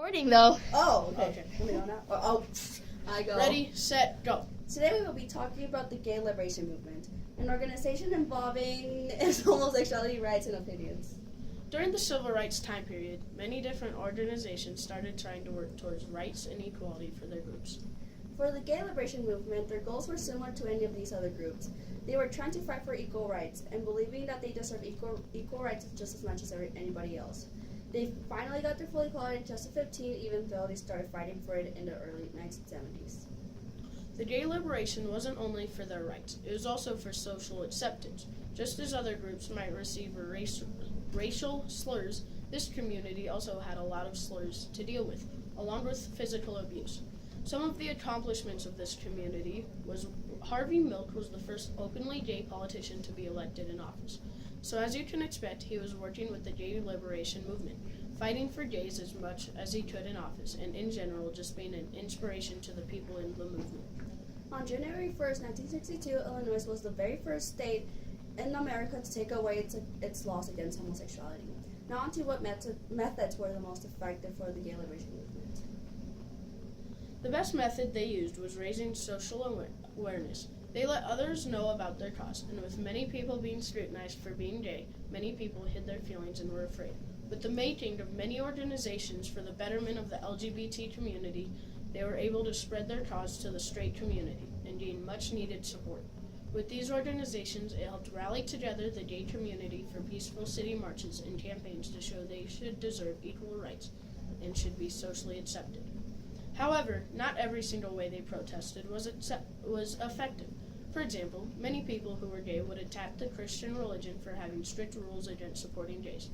Recording though. Oh, okay. Okay. Let me know now. Oh, I go. Ready, set, go. Today we will be talking about the gay liberation movement, an organization involving homosexuality rights and opinions. During the civil rights time period, many different organizations started trying to work towards rights and equality for their groups. For the gay liberation movement, their goals were similar to any of these other groups. They were trying to fight for equal rights and believing that they deserve equal rights just as much as anybody else. They finally got their full equality in just 15, even though they started fighting for it in the early 1970s. The gay liberation wasn't only for their rights, it was also for social acceptance. Just as other groups might receive racial slurs, this community also had a lot of slurs to deal with, along with physical abuse. Some of the accomplishments of this community was Harvey Milk was the first openly gay politician to be elected in office. So as you can expect, he was working with the gay liberation movement, fighting for gays as much as he could in office, and in general just being an inspiration to the people in the movement. On January 1st, 1962, Illinois was the very first state in America to take away its laws against homosexuality. Now on to what methods were the most effective for the gay liberation movement. The best method they used was raising social awareness. They let others know about their cause, and with many people being scrutinized for being gay, many people hid their feelings and were afraid. With the making of many organizations for the betterment of the LGBT community, they were able to spread their cause to the straight community and gain much needed support. With these organizations, it helped rally together the gay community for peaceful city marches and campaigns to show they should deserve equal rights and should be socially accepted. However, not every single way they protested was effective. For example, many people who were gay would attack the Christian religion for having strict rules against supporting gays.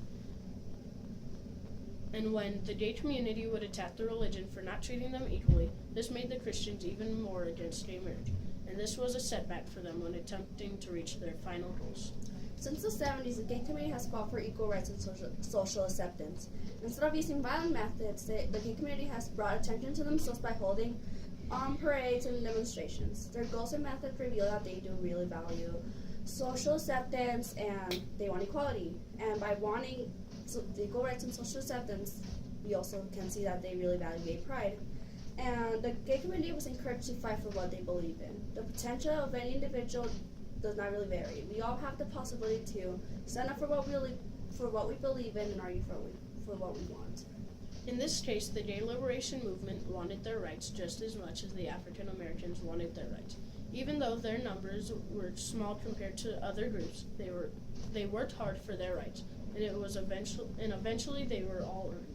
And when the gay community would attack the religion for not treating them equally, this made the Christians even more against gay marriage, and this was a setback for them when attempting to reach their final goals. Since the 70s, the gay community has fought for equal rights and social acceptance. Instead of using violent methods, the gay community has brought attention to themselves by holding parades and demonstrations. Their goals and methods reveal that they do really value social acceptance and they want equality. And by wanting the equal rights and social acceptance, we also can see that they really value gay pride. And the gay community was encouraged to fight for what they believe in. The potential of any individual does not really vary. We all have the possibility to stand up for what we believe in and argue for what we want. In this case, the gay liberation movement wanted their rights just as much as the African Americans wanted their rights. Even though their numbers were small compared to other groups, they worked hard for their rights, and eventually they were all earned.